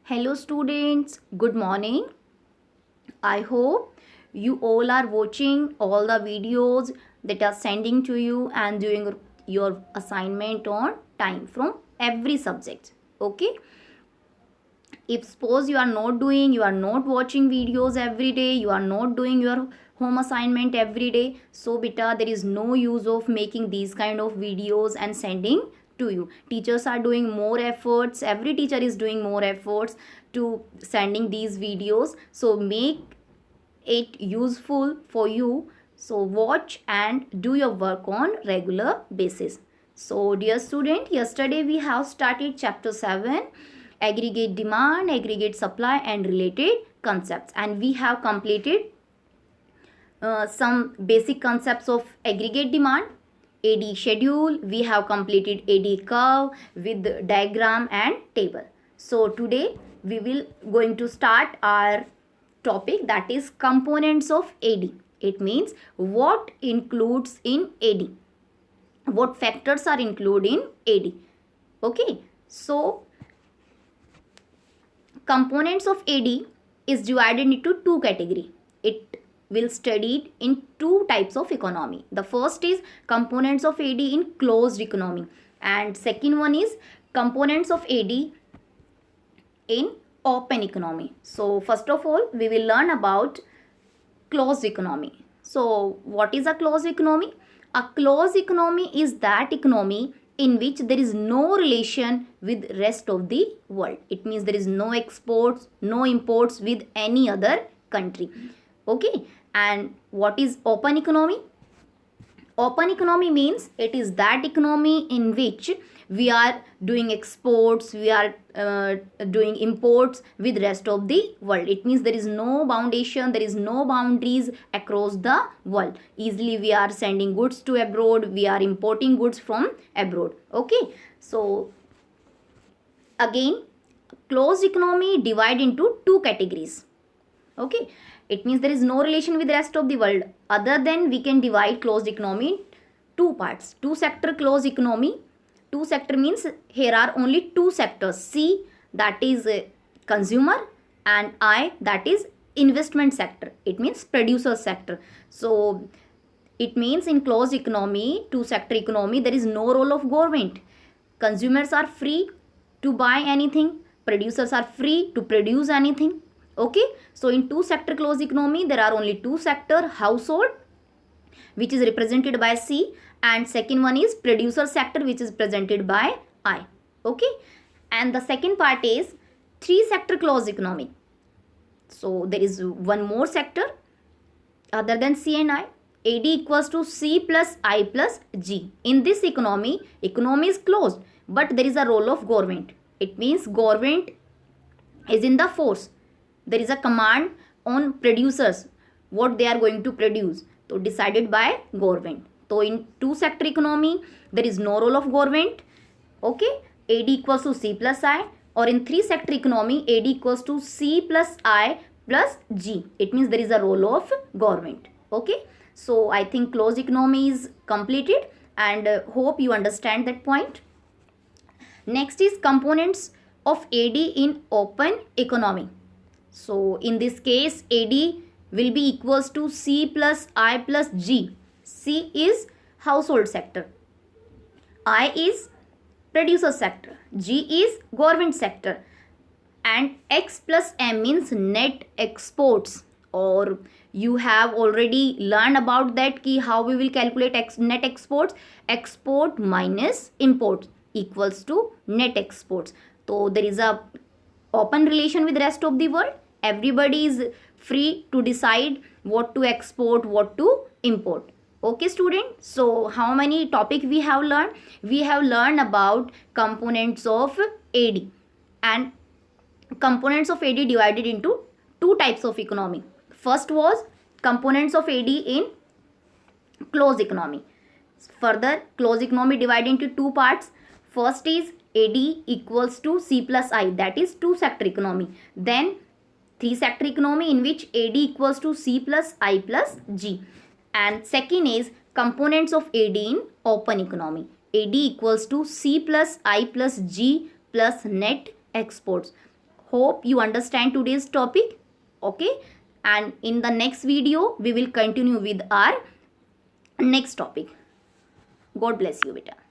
Hello students, good morning. I hope you all are watching all the videos that are sending to you and doing your assignment on time from every subject. Okay? If suppose you are not watching videos every day, you are not doing your home assignment every day, so beta there is no use of making these kind of videos and sending to you. Teachers are doing more efforts, every teacher is doing more efforts to sending these videos, so make it useful for you. So watch and do your work on regular basis. So dear student, yesterday we have started chapter 7, aggregate demand, aggregate supply and related concepts, and we have completed some basic concepts of aggregate demand, AD schedule. We have completed AD curve with diagram and table. So today we will going to start our topic, that is components of AD. It means what includes in AD, what factors are included in AD. Okay, so components of AD is divided into two categories. It will studied in two types of economy. The first is components of AD in closed economy, and second one is components of AD in open economy. So first of all, we will learn about closed economy. So what is a closed economy? A closed economy is that economy in which there is no relation with rest of the world. It means there is no exports, no imports with any other country. Okay, and what is open economy? Open economy means it is that economy in which we are doing exports, we are doing imports with rest of the world. It means there is no foundation, there is no boundaries across the world. Easily we are sending goods to abroad, we are importing goods from abroad. Okay, so again, closed economy divide into two categories. Okay, it means there is no relation with the rest of the world. Other than we can divide closed economy two parts. Two sector closed economy. Two sector means here are only two sectors. C, that is consumer, and I, that is investment sector. It means producer sector. So it means in closed economy, two sector economy, there is no role of government. Consumers are free to buy anything, producers are free to produce anything. Okay, so in two sector closed economy there are only two sector, household which is represented by C, and second one is producer sector which is presented by I. Okay, and the second part is three sector closed economy. So there is one more sector other than C and I. AD equals to C plus I plus G. In this economy is closed, but there is a role of government. It means government is in the force. There is a command on producers what they are going to produce, so decided by government. So in two sector economy there is no role of government. Okay, AD equals to C plus I, or in three sector economy AD equals to C plus I plus G. It means there is a role of government. Okay, so I think closed economy is completed, and hope you understand that point. Next is components of AD in open economy. So in this case AD will be equals to C plus I plus G. C is household sector, I is producer sector, G is government sector, and X plus M means net exports. Or you have already learned about that ki how we will calculate net exports. Export minus import equals to net exports. So there is a open relation with rest of the world. Everybody is free to decide what to export, what to import. Okay student, so how many topic we have learned? We have learned about components of AD, and components of AD divided into two types of economy. First was components of AD in closed economy. Further, closed economy divided into two parts. First is AD equals to C plus I, that is two sector economy. Then three sector economy in which AD equals to C plus I plus G. And second is components of AD in open economy. AD equals to C plus I plus G plus net exports. Hope you understand today's topic. Okay, and in the next video we will continue with our next topic. God bless you, beta.